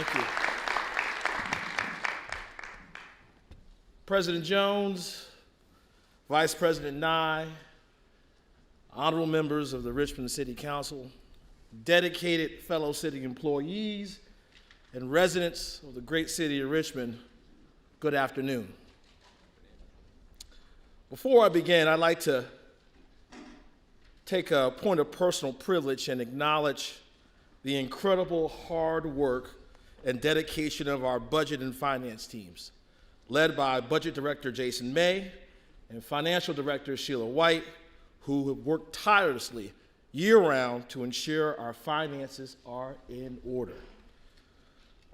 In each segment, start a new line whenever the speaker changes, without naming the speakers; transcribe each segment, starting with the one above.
Thank you. President Jones, Vice President Nye, honorable members of the Richmond City Council, dedicated fellow city employees, and residents of the great city of Richmond, good afternoon. Before I begin, I'd like to take a point of personal privilege and acknowledge the incredible hard work and dedication of our budget and finance teams, led by Budget Director Jason May and Financial Director Sheila White, who have worked tirelessly year-round to ensure our finances are in order.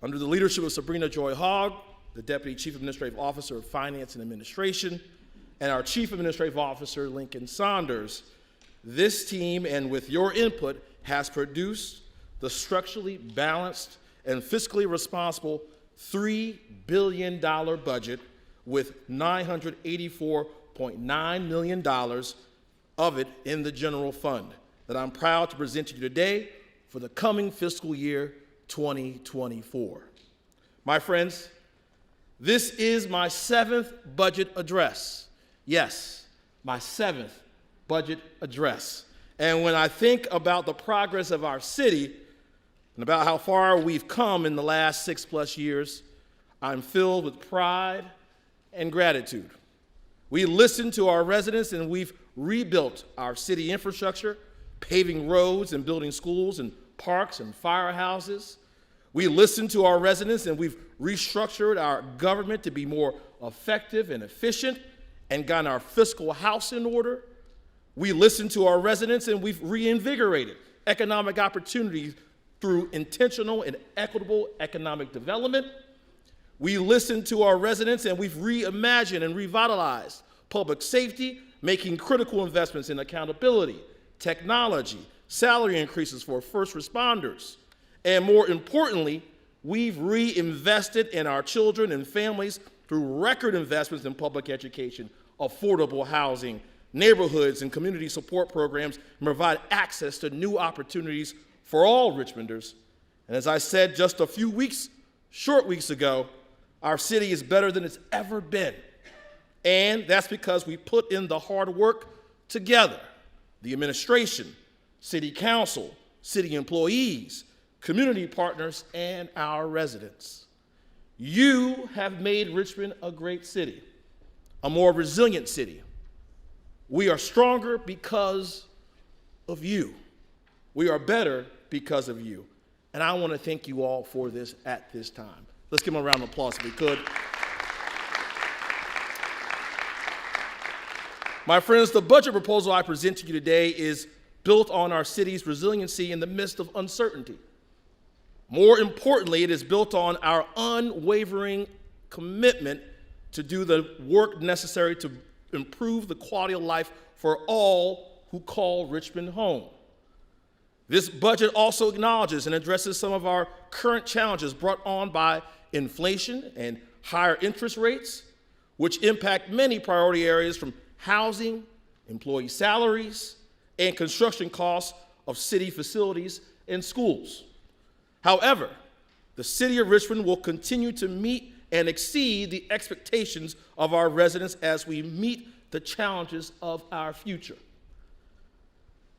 Under the leadership of Sabrina Joy Hogg, the Deputy Chief Administrative Officer of Finance and Administration, and our Chief Administrative Officer, Lincoln Saunders, this team, and with your input, has produced the structurally balanced and fiscally responsible $3 billion budget with $984.9 million of it in the general fund that I'm proud to present to you today for the coming fiscal year 2024. My friends, this is my 7th budget address. Yes, my 7th budget address. And when I think about the progress of our city and about how far we've come in the last 6+ years, I'm filled with pride and gratitude. We listened to our residents and we've rebuilt our city infrastructure, paving roads and building schools and parks and firehouses. We listened to our residents and we've restructured our government to be more effective and efficient and gotten our fiscal house in order. We listened to our residents and we've reinvigorated economic opportunities through intentional and equitable economic development. We listened to our residents and we've reimagined and revitalized public safety, making critical investments in accountability, technology, salary increases for first responders. And more importantly, we've reinvested in our children and families through record investments in public education, affordable housing, neighborhoods and community support programs, and provide access to new opportunities for all Richmonders. And as I said just a few short weeks ago, our city is better than it's ever been. And that's because we put in the hard work together. The administration, city council, city employees, community partners, and our residents. You have made Richmond a great city, a more resilient city. We are stronger because of you. We are better because of you. And I want to thank you all for this at this time. Let's give them a round of applause if we could. My friends, the budget proposal I present to you today is built on our city's resiliency in the midst of uncertainty. More importantly, it is built on our unwavering commitment to do the work necessary to improve the quality of life for all who call Richmond home. This budget also acknowledges and addresses some of our current challenges brought on by inflation and higher interest rates, which impact many priority areas from housing, employee salaries, and construction costs of city facilities and schools. However, the city of Richmond will continue to meet and exceed the expectations of our residents as we meet the challenges of our future.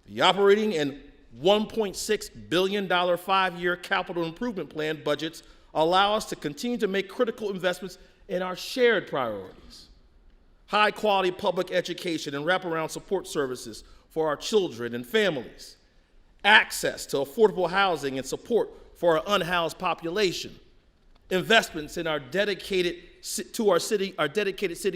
The operating and $1.6 billion 5-year capital improvement plan budgets allow us to continue to make critical investments in our shared priorities. High-quality public education and wraparound support services for our children and families. Access to affordable housing and support for our unhoused population. Investments in our dedicated city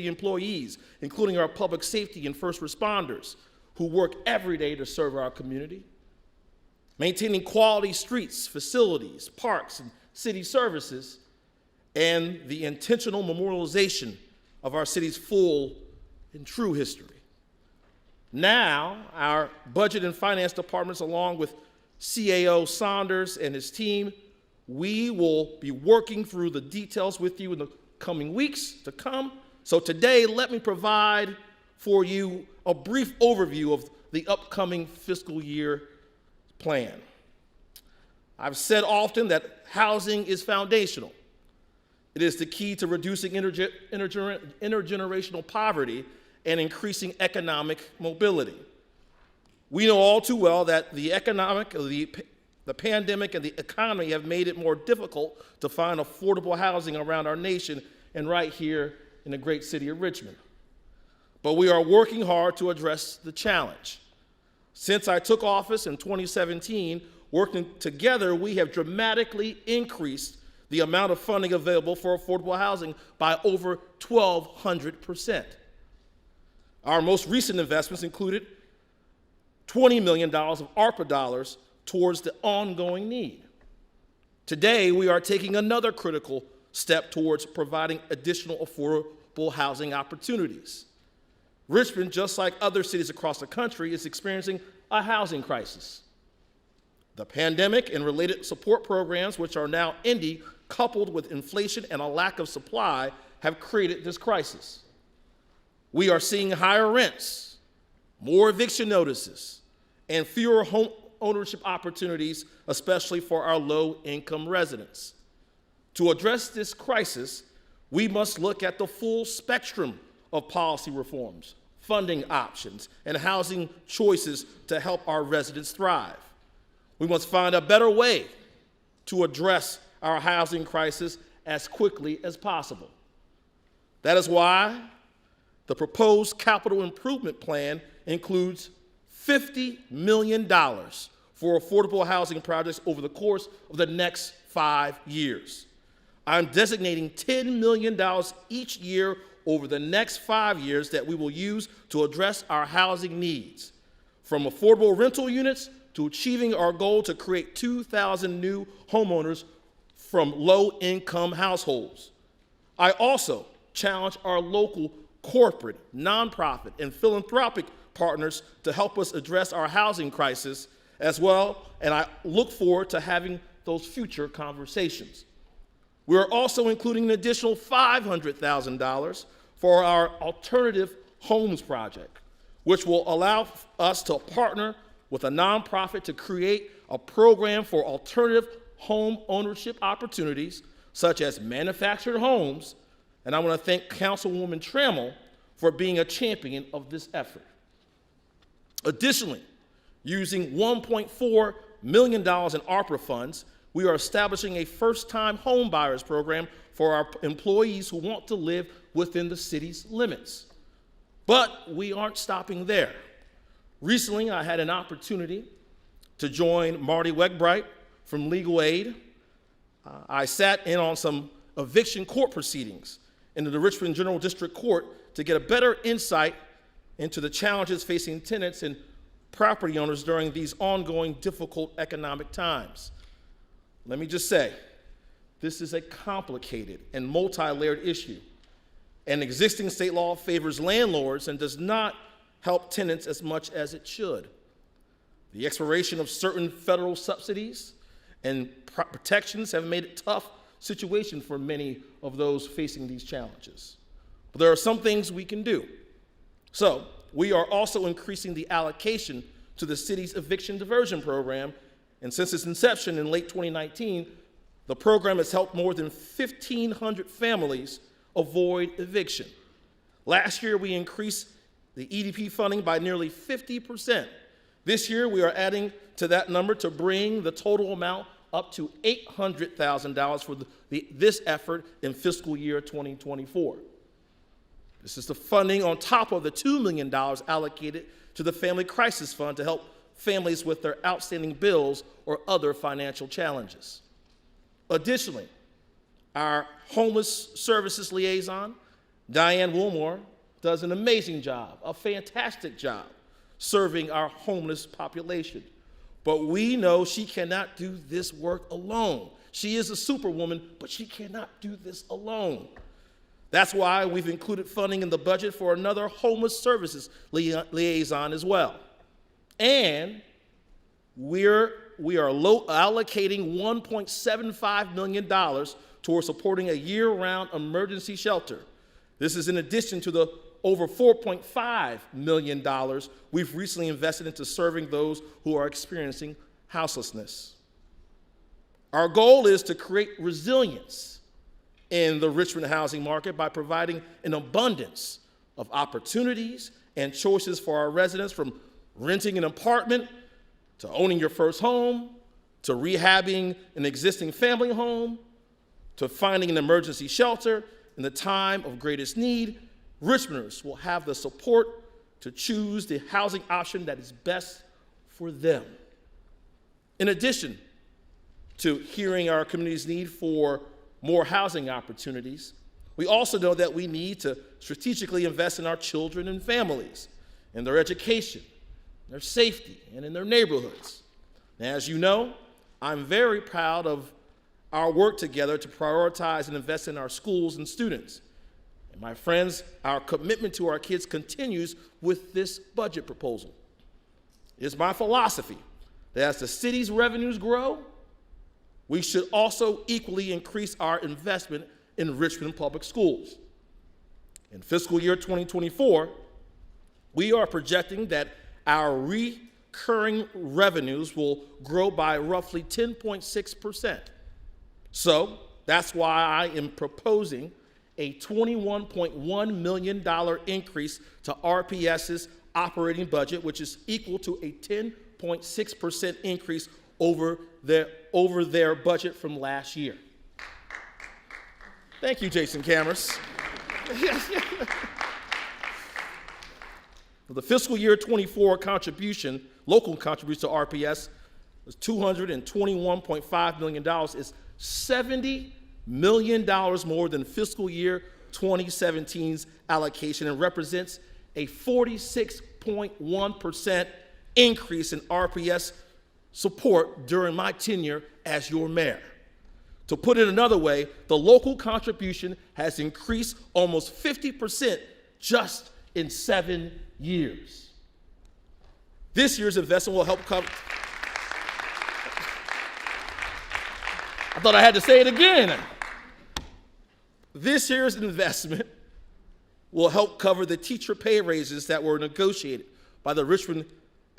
employees, including our public safety and first responders who work every day to serve our community. Maintaining quality streets, facilities, parks, and city services, and the intentional memorialization of our city's full and true history. Now, our budget and finance departments, along with CAO Saunders and his team, we will be working through the details with you in the coming weeks to come. So today, let me provide for you a brief overview of the upcoming fiscal year plan. I've said often that housing is foundational. It is the key to reducing intergenerational poverty and increasing economic mobility. We know all too well that the pandemic and the economy have made it more difficult to find affordable housing around our nation and right here in the great city of Richmond. But we are working hard to address the challenge. Since I took office in 2017, working together, we have dramatically increased the amount of funding available for affordable housing by over 1,200%. Our most recent investments included $20 million of ARPA dollars towards the ongoing need. Today, we are taking another critical step towards providing additional affordable housing opportunities. Richmond, just like other cities across the country, is experiencing a housing crisis. The pandemic and related support programs, which are now ending, coupled with inflation and a lack of supply, have created this crisis. We are seeing higher rents, more eviction notices, and fewer home ownership opportunities, especially for our low-income residents. To address this crisis, we must look at the full spectrum of policy reforms, funding options, and housing choices to help our residents thrive. We must find a better way to address our housing crisis as quickly as possible. That is why the proposed capital improvement plan includes $50 million for affordable housing projects over the course of the next 5 years. I'm designating $10 million each year over the next 5 years that we will use to address our housing needs, from affordable rental units to achieving our goal to create 2,000 new homeowners from low-income households. I also challenge our local corporate, nonprofit, and philanthropic partners to help us address our housing crisis as well, and I look forward to having those future conversations. We are also including an additional $500,000 for our Alternative Homes Project, which will allow us to partner with a nonprofit to create a program for alternative home ownership opportunities, such as manufactured homes, and I want to thank Councilwoman Trammell for being a champion of this effort. Additionally, using $1.4 million in ARPA funds, we are establishing a first-time home buyers program for our employees who want to live within the city's limits. But we aren't stopping there. Recently, I had an opportunity to join Marty Wegbright from Legal Aid. I sat in on some eviction court proceedings into the Richmond General District Court to get a better insight into the challenges facing tenants and property owners during these ongoing difficult economic times. Let me just say, this is a complicated and multi-layered issue, and existing state law favors landlords and does not help tenants as much as it should. The expiration of certain federal subsidies and protections have made it a tough situation for many of those facing these challenges. But there are some things we can do. So we are also increasing the allocation to the city's eviction diversion program, and since its inception in late 2019, the program has helped more than 1,500 families avoid eviction. Last year, we increased the EDP funding by nearly 50%. This year, we are adding to that number to bring the total amount up to $800,000 for this effort in fiscal year 2024. This is the funding on top of the $2 million allocated to the Family Crisis Fund to help families with their outstanding bills or other financial challenges. Additionally, our Homeless Services Liaison, Diane Wilmore, does an amazing job, a fantastic job, serving our homeless population. But we know she cannot do this work alone. She is a superwoman, but she cannot do this alone. That's why we've included funding in the budget for another Homeless Services Liaison as well. And we are allocating $1.75 million towards supporting a year-round emergency shelter. This is in addition to the over $4.5 million we've recently invested into serving those who are experiencing houselessness. Our goal is to create resilience in the Richmond housing market by providing an abundance of opportunities and choices for our residents, from renting an apartment to owning your first home, to rehabbing an existing family home, to finding an emergency shelter in the time of greatest need. Richmonders will have the support to choose the housing option that is best for them. In addition to hearing our community's need for more housing opportunities, we also know that we need to strategically invest in our children and families, in their education, their safety, and in their neighborhoods. And as you know, I'm very proud of our work together to prioritize and invest in our schools and students. And my friends, our commitment to our kids continues with this budget proposal. It's my philosophy that as the city's revenues grow, we should also equally increase our investment in Richmond public schools. In fiscal year 2024, we are projecting that our recurring revenues will grow by roughly 10.6%. So that's why I am proposing a $21.1 million increase to RPS's operating budget, which is equal to a 10.6% increase over their budget from last year. Thank you, Jason Cameras. The fiscal year 24 contribution, local contribution to RPS, was $221.5 million. It's $70 million more than fiscal year 2017's allocation, and represents a 46.1% increase in RPS support during my tenure as your mayor. To put it another way, the local contribution has increased almost 50% just in 7 years. This year's investment will help cover. I thought I had to say it again. This year's investment will help cover the teacher pay raises that were negotiated by the Richmond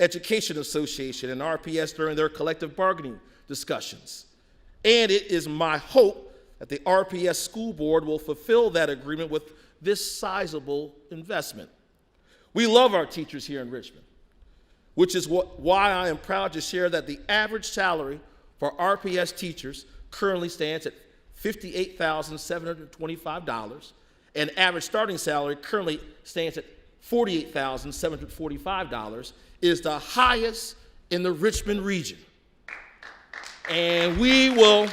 Education Association and RPS during their collective bargaining discussions. And it is my hope that the RPS school board will fulfill that agreement with this sizable investment. We love our teachers here in Richmond, which is why I am proud to share that the average salary for RPS teachers currently stands at $58,725, and average starting salary currently stands at $48,745, is the highest in the Richmond region. And we will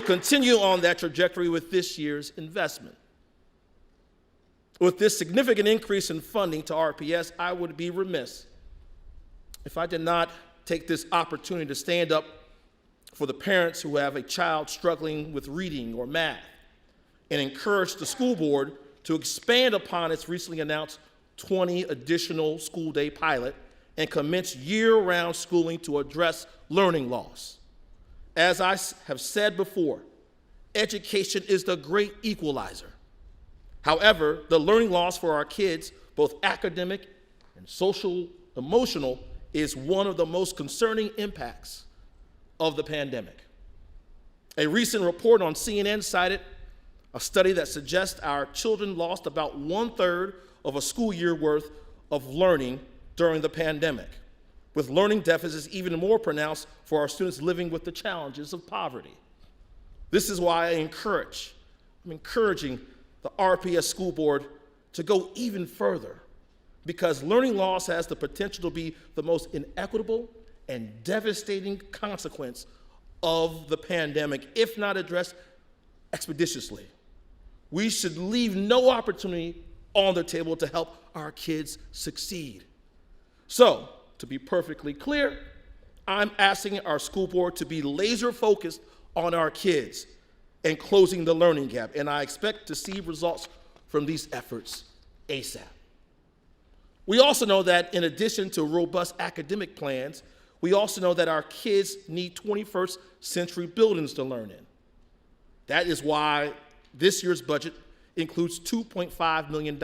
continue on that trajectory with this year's investment. With this significant increase in funding to RPS, I would be remiss if I did not take this opportunity to stand up for the parents who have a child struggling with reading or math, and encourage the school board to expand upon its recently announced 20 additional school day pilot and commence year-round schooling to address learning loss. As I have said before, education is the great equalizer. However, the learning loss for our kids, both academic and social, emotional, is one of the most concerning impacts of the pandemic. A recent report on CNN cited a study that suggests our children lost about 1/3 of a school year worth of learning during the pandemic, with learning deficits even more pronounced for our students living with the challenges of poverty. This is why I'm encouraging the RPS school board to go even further, because learning loss has the potential to be the most inequitable and devastating consequence of the pandemic if not addressed expeditiously. We should leave no opportunity on the table to help our kids succeed. So, to be perfectly clear, I'm asking our school board to be laser focused on our kids and closing the learning gap, and I expect to see results from these efforts ASAP. We also know that in addition to robust academic plans, we also know that our kids need 21st century buildings to learn in. That is why this year's budget includes $2.5 million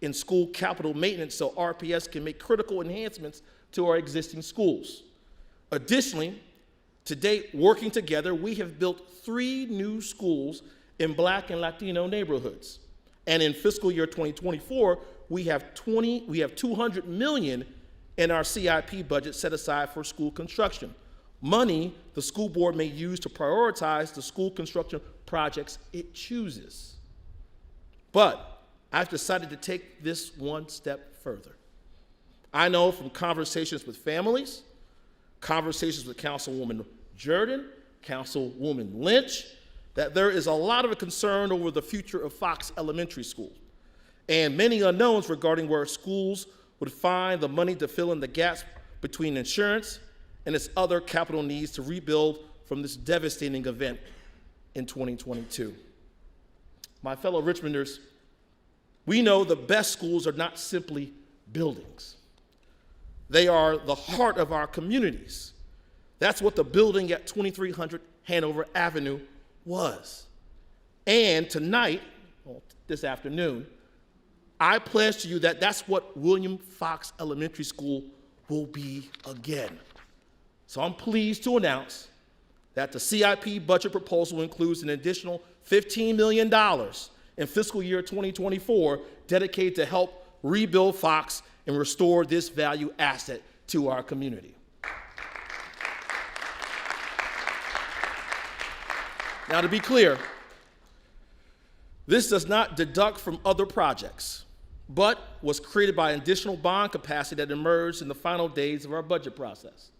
in school capital maintenance so RPS can make critical enhancements to our existing schools. Additionally, To date, working together, we have built 3 new schools in Black and Latino neighborhoods. And in fiscal year 2024, we have $200 million in our CIP budget set aside for school construction. Money the school board may use to prioritize the school construction projects it chooses. But I've decided to take this one step further. I know from conversations with families, conversations with Councilwoman Jordan, Councilwoman Lynch, that there is a lot of concern over the future of Fox Elementary School and many unknowns regarding where schools would find the money to fill in the gaps between insurance and its other capital needs to rebuild from this devastating event in 2022. My fellow Richmonders, we know the best schools are not simply buildings. They are the heart of our communities. That's what the building at 2300 Hanover Avenue was. And tonight, this afternoon, I pledge to you that that's what William Fox Elementary School will be again. So I'm pleased to announce that the CIP budget proposal includes an additional $15 million in fiscal year 2024 dedicated to help rebuild Fox and restore this value asset to our community. Now, to be clear, this does not deduct from other projects, but was created by additional bond capacity that emerged in the final days of our budget process.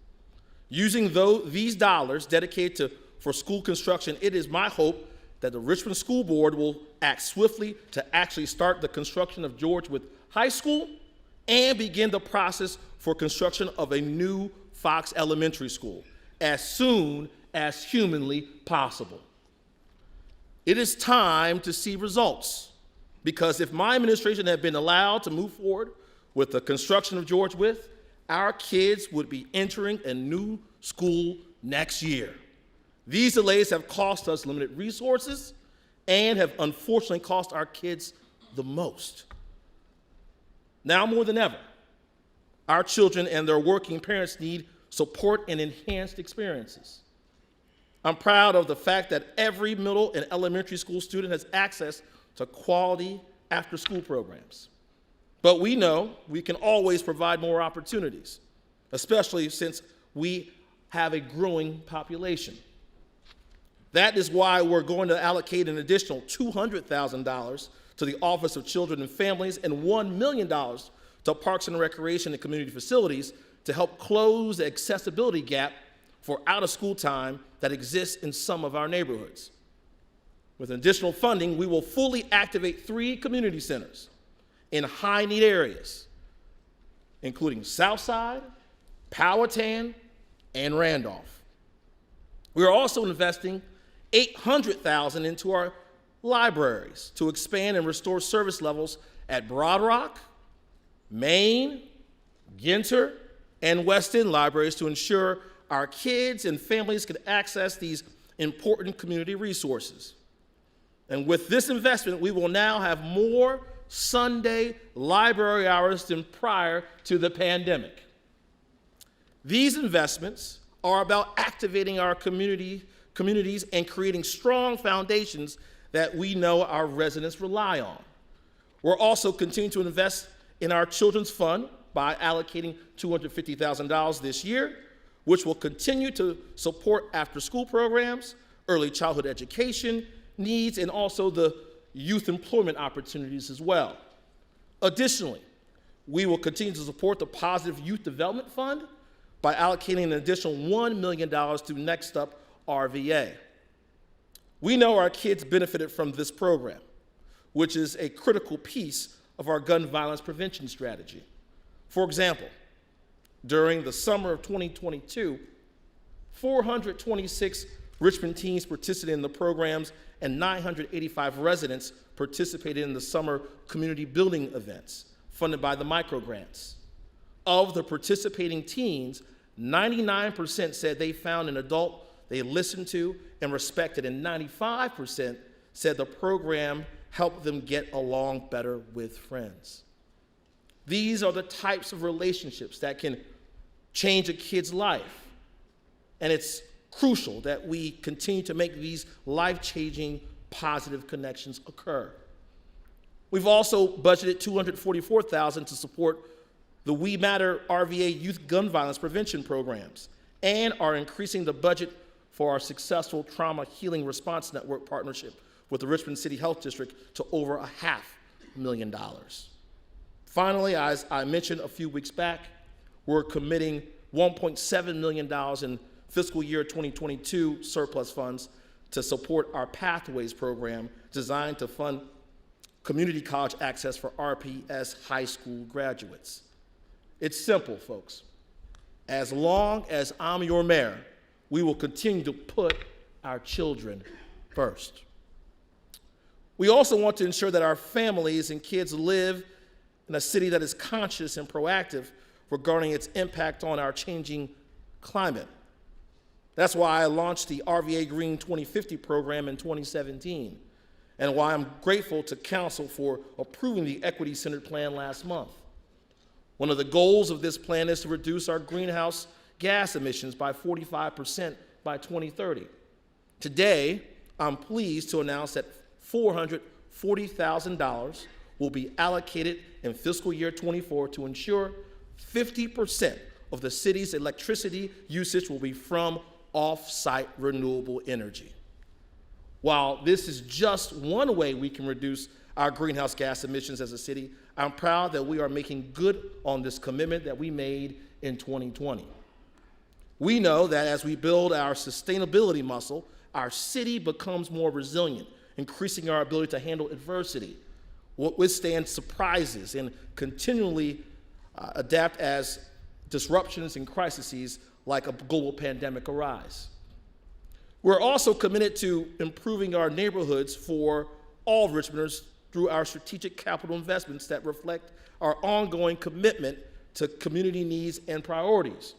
Using these dollars dedicated for school construction, it is my hope that the Richmond School Board will act swiftly to actually start the construction of George Wythe High School and begin the process for construction of a new Fox Elementary School as soon as humanly possible. It is time to see results, because if my administration had been allowed to move forward with the construction of George Wythe, our kids would be entering a new school next year. These delays have cost us limited resources and have unfortunately cost our kids the most. Now more than ever, our children and their working parents need support and enhanced experiences. I'm proud of the fact that every middle and elementary school student has access to quality after-school programs. But we know we can always provide more opportunities, especially since we have a growing population. That is why we're going to allocate an additional $200,000 to the Office of Children and Families and $1 million to Parks and Recreation and Community Facilities to help close the accessibility gap for out-of-school time that exists in some of our neighborhoods. With additional funding, we will fully activate 3 community centers in high-need areas, including Southside, Powhatan, and Randolph. We are also investing $800,000 into our libraries to expand and restore service levels at Broad Rock, Maine, Ginter, and West End libraries to ensure our kids and families can access these important community resources. And with this investment, we will now have more Sunday library hours than prior to the pandemic. These investments are about activating our communities and creating strong foundations that we know our residents rely on. We're also continuing to invest in our children's fund by allocating $250,000 this year, which will continue to support after-school programs, early childhood education needs, and also the youth employment opportunities as well. Additionally, we will continue to support the Positive Youth Development Fund by allocating an additional $1 million to Next Up RVA. We know our kids benefited from this program, which is a critical piece of our gun violence prevention strategy. For example, during the summer of 2022, 426 Richmond teens participated in the programs and 985 residents participated in the summer community building events funded by the microgrants. Of the participating teens, 99% said they found an adult they listened to and respected, and 95% said the program helped them get along better with friends. These are the types of relationships that can change a kid's life. And it's crucial that we continue to make these life-changing positive connections occur. We've also budgeted $244,000 to support the We Matter RVA youth gun violence prevention programs and are increasing the budget for our successful Trauma Healing Response Network partnership with the Richmond City Health District to over $500,000. Finally, as I mentioned a few weeks back, we're committing $1.7 million in fiscal year 2022 surplus funds to support our Pathways program designed to fund community college access for RPS high school graduates. It's simple, folks. As long as I'm your mayor, we will continue to put our children first. We also want to ensure that our families and kids live in a city that is conscious and proactive regarding its impact on our changing climate. That's why I launched the RVA Green 2050 program in 2017, and why I'm grateful to Council for approving the equity-centered plan last month. One of the goals of this plan is to reduce our greenhouse gas emissions by 45% by 2030. Today, I'm pleased to announce that $440,000 will be allocated in fiscal year 24 to ensure 50% of the city's electricity usage will be from off-site renewable energy. While this is just one way we can reduce our greenhouse gas emissions as a city, I'm proud that we are making good on this commitment that we made in 2020. We know that as we build our sustainability muscle, our city becomes more resilient, increasing our ability to handle adversity, withstand surprises, and continually adapt as disruptions and crises like a global pandemic arise. We're also committed to improving our neighborhoods for all Richmonders through our strategic capital investments that reflect our ongoing commitment to community needs and priorities.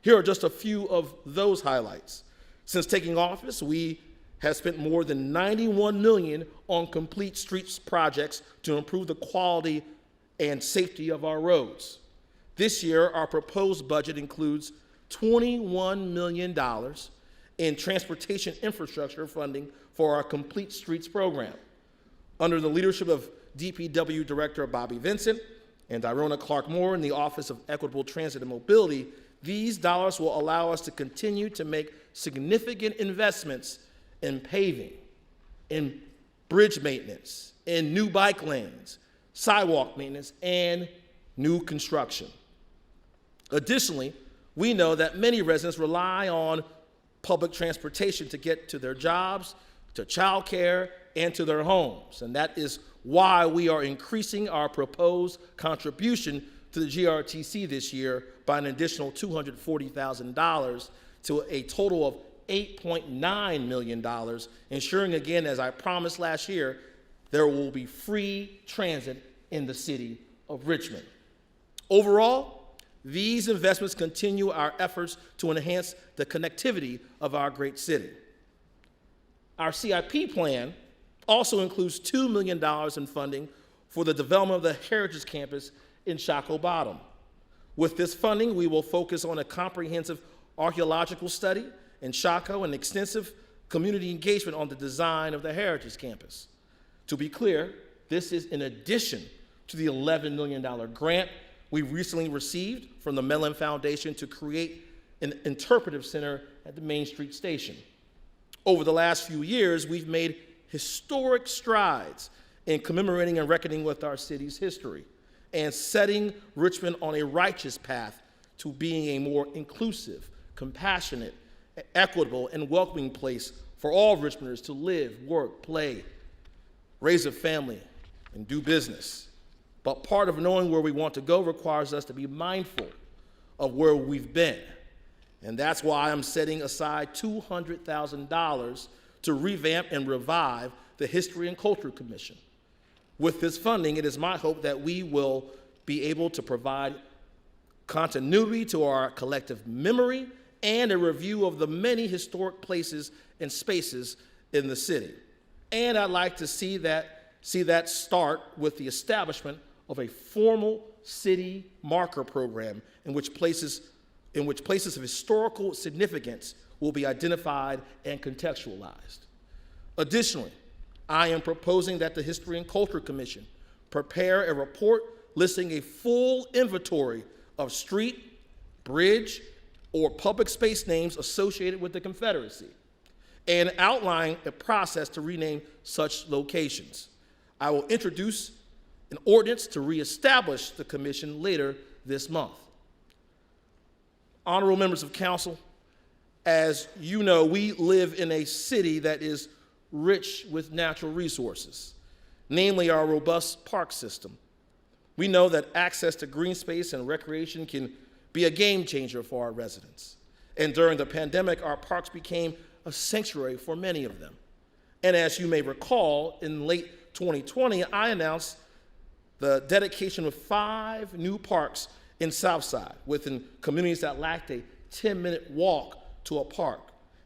Here are just a few of those highlights. Since taking office, we have spent more than $91 million on complete streets projects to improve the quality and safety of our roads. This year, our proposed budget includes $21 million in transportation infrastructure funding for our Complete Streets program. Under the leadership of DPW Director Bobby Vincent and Irona Clark-Moore in the Office of Equitable Transit and Mobility, these dollars will allow us to continue to make significant investments in paving, in bridge maintenance, in new bike lanes, sidewalk maintenance, and new construction. Additionally, we know that many residents rely on public transportation to get to their jobs, to childcare, and to their homes. And that is why we are increasing our proposed contribution to the GRTC this year by an additional $240,000 to a total of $8.9 million, ensuring again, as I promised last year, there will be free transit in the city of Richmond. Overall, these investments continue our efforts to enhance the connectivity of our great city. Our CIP plan also includes $2 million in funding for the development of the Heritage Campus in Shockoe Bottom. With this funding, we will focus on a comprehensive archaeological study in Shockoe and extensive community engagement on the design of the Heritage Campus. To be clear, this is in addition to the $11 million grant we recently received from the Mellon Foundation to create an interpretive center at the Main Street Station. Over the last few years, we've made historic strides in commemorating and reckoning with our city's history and setting Richmond on a righteous path to being a more inclusive, compassionate, equitable, and welcoming place for all Richmonders to live, work, play, raise a family, and do business. But part of knowing where we want to go requires us to be mindful of where we've been. And that's why I'm setting aside $200,000 to revamp and revive the History and Culture Commission. With this funding, it is my hope that we will be able to provide continuity to our collective memory and a review of the many historic places and spaces in the city. And I'd like to see that start with the establishment of a formal city marker program in which places of historical significance will be identified and contextualized. Additionally, I am proposing that the History and Culture Commission prepare a report listing a full inventory of street, bridge, or public space names associated with the Confederacy, and outline a process to rename such locations. I will introduce an ordinance to reestablish the commission later this month. Honorable members of council, as you know, we live in a city that is rich with natural resources, namely our robust park system. We know that access to green space and recreation can be a game changer for our residents. And during the pandemic, our parks became a sanctuary for many of them. And as you may recall, in late 2020, I announced the dedication of 5 new parks in Southside within communities that lacked a 10-minute walk to a park.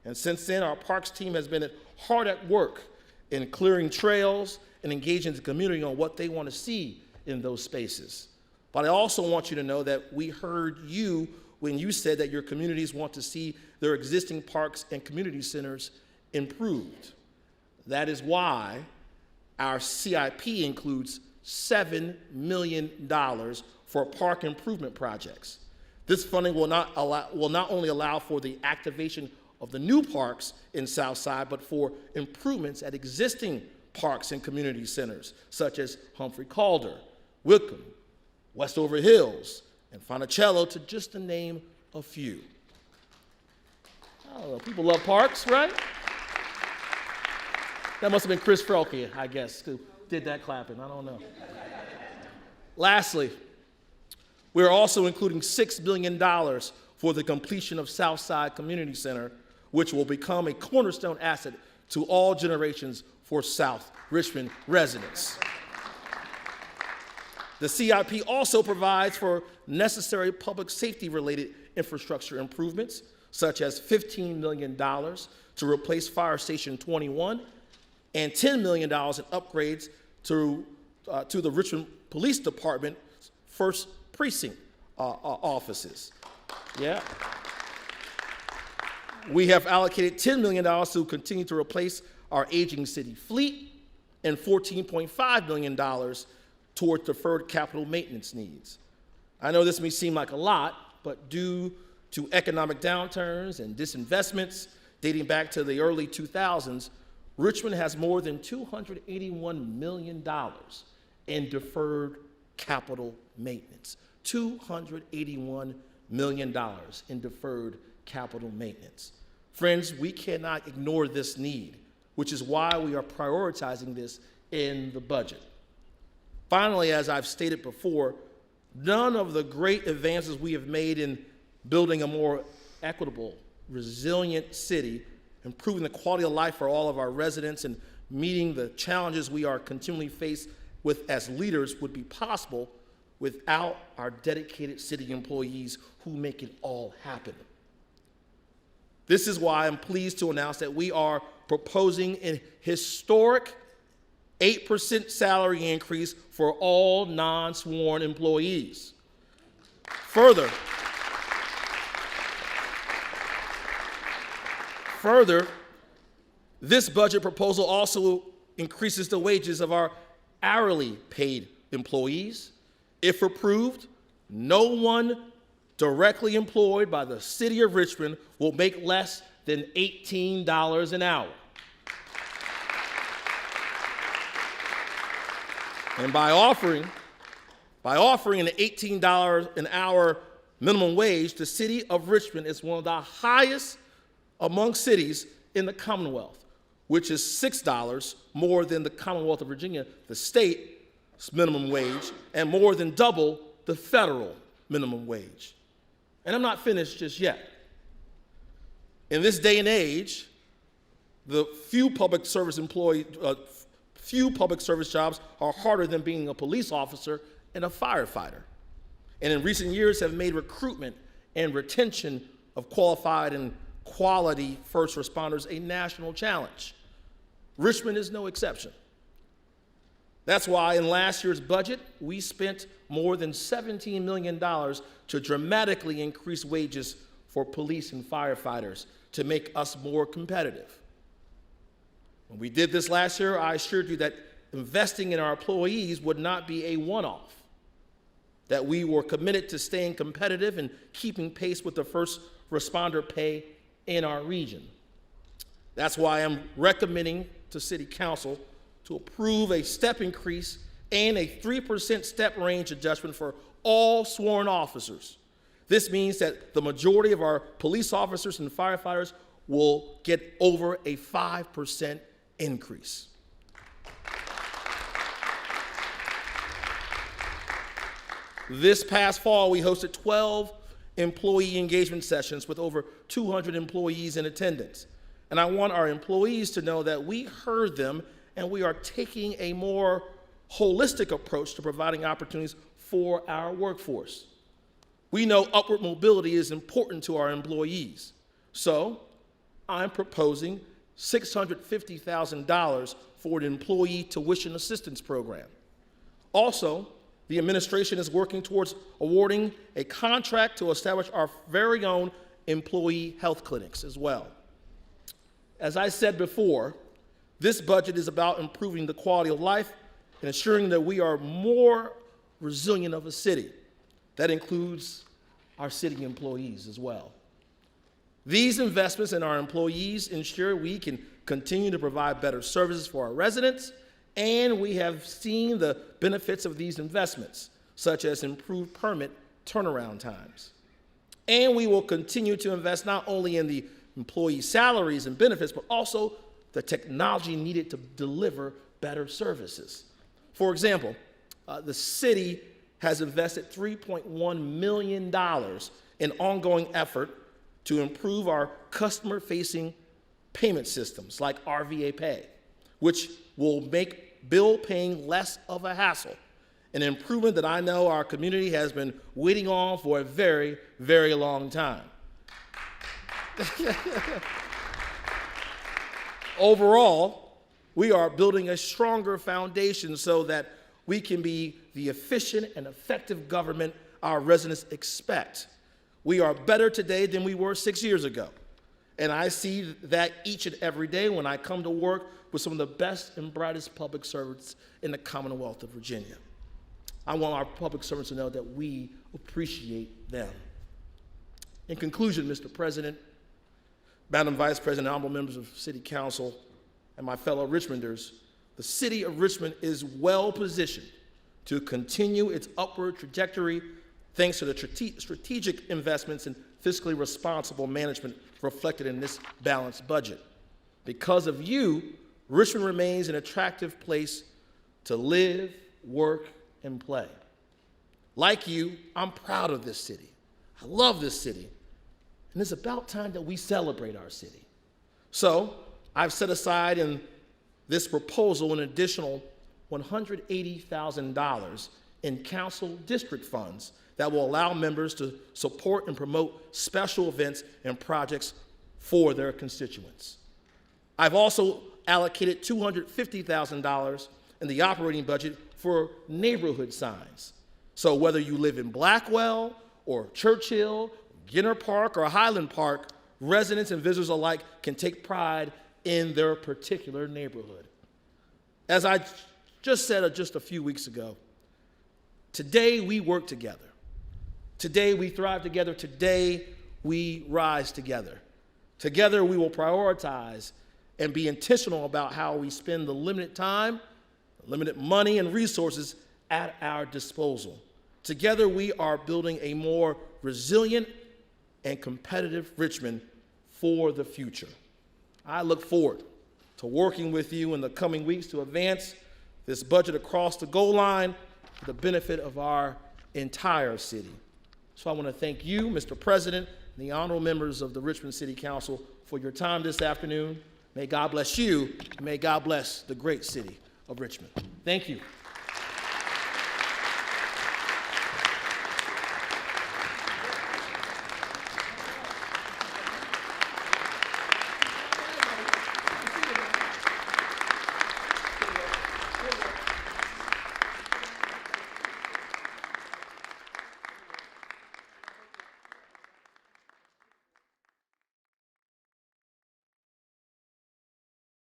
And since then, our parks team has been hard at work in clearing trails and engaging the community on what they want to see in those spaces. But I also want you to know that we heard you when you said that your communities want to see their existing parks and community centers improved. That is why our CIP includes $7 million for park improvement projects. This funding will not only allow for the activation of the new parks in Southside, but for improvements at existing parks and community centers, such as Humphrey Calder, Wickham, Westover Hills, and Fonticello, to just to name a few. I don't know, people love parks, right? That must have been Chris Frelke, I guess, who did that clapping. I don't know. Lastly, we're also including $6 billion for the completion of Southside Community Center, which will become a cornerstone asset to all generations for South Richmond residents. The CIP also provides for necessary public safety-related infrastructure improvements, such as $15 million to replace Fire Station 21 and $10 million in upgrades to the Richmond Police Department First Precinct offices. Yeah. We have allocated $10 million to continue to replace our aging city fleet and $14.5 million toward deferred capital maintenance needs. I know this may seem like a lot, but due to economic downturns and disinvestments dating back to the early 2000s, Richmond has more than $281 million in deferred capital maintenance. $281 million in deferred capital maintenance. Friends, we cannot ignore this need, which is why we are prioritizing this in the budget. Finally, as I've stated before, none of the great advances we have made in building a more equitable, resilient city, improving the quality of life for all of our residents, and meeting the challenges we are continually faced with as leaders would be possible without our dedicated city employees who make it all happen. This is why I'm pleased to announce that we are proposing an historic 8% salary increase for all non-sworn employees. Further, this budget proposal also increases the wages of our hourly paid employees. If approved, no one directly employed by the city of Richmond will make less than $18 an hour. And by offering an $18 an hour minimum wage, the city of Richmond is one of the highest among cities in the Commonwealth, which is $6 more than the Commonwealth of Virginia, the state's minimum wage, and more than double the federal minimum wage. And I'm not finished just yet. In this day and age, the few public service jobs are harder than being a police officer and a firefighter. And in recent years have made recruitment and retention of qualified and quality first responders a national challenge. Richmond is no exception. That's why in last year's budget, we spent more than $17 million to dramatically increase wages for police and firefighters to make us more competitive. When we did this last year, I assured you that investing in our employees would not be a one-off, that we were committed to staying competitive and keeping pace with the first responder pay in our region. That's why I'm recommending to City Council to approve a step increase and a 3% step range adjustment for all sworn officers. This means that the majority of our police officers and firefighters will get over a 5% increase. This past fall, we hosted 12 employee engagement sessions with over 200 employees in attendance. And I want our employees to know that we heard them and we are taking a more holistic approach to providing opportunities for our workforce. We know upward mobility is important to our employees. So I'm proposing $650,000 for an employee tuition assistance program. Also, the administration is working towards awarding a contract to establish our very own employee health clinics as well. As I said before, this budget is about improving the quality of life and ensuring that we are more resilient of a city. That includes our city employees as well. These investments in our employees ensure we can continue to provide better services for our residents, and we have seen the benefits of these investments, such as improved permit turnaround times. And we will continue to invest not only in the employee salaries and benefits, but also the technology needed to deliver better services. For example, the city has invested $3.1 million in ongoing effort to improve our customer-facing payment systems like RVA Pay, which will make bill paying less of a hassle, an improvement that I know our community has been waiting on for a very, very long time. Overall, we are building a stronger foundation so that we can be the efficient and effective government our residents expect. We are better today than we were 6 years ago. And I see that each and every day when I come to work with some of the best and brightest public servants in the Commonwealth of Virginia. I want our public servants to know that we appreciate them. In conclusion, Mr. President, Madam Vice President, honorable members of City Council, and my fellow Richmonders, the City of Richmond is well positioned to continue its upward trajectory thanks to the strategic investments in fiscally responsible management reflected in this balanced budget. Because of you, Richmond remains an attractive place to live, work, and play. Like you, I'm proud of this city. I love this city. And it's about time that we celebrate our city. So I've set aside in this proposal an additional $180,000 in council district funds that will allow members to support and promote special events and projects for their constituents. I've also allocated $250,000 in the operating budget for neighborhood signs. So whether you live in Blackwell or Churchill, Ginner Park or Highland Park, residents and visitors alike can take pride in their particular neighborhood. As I just said just a few weeks ago, today we work together. Today we thrive together. Today we rise together. Together we will prioritize and be intentional about how we spend the limited time, limited money and resources at our disposal. Together we are building a more resilient and competitive Richmond for the future. I look forward to working with you in the coming weeks to advance this budget across the goal line for the benefit of our entire city. So I want to thank you, Mr. President, and the honorable members of the Richmond City Council for your time this afternoon. May God bless you, and may God bless the great city of Richmond. Thank you.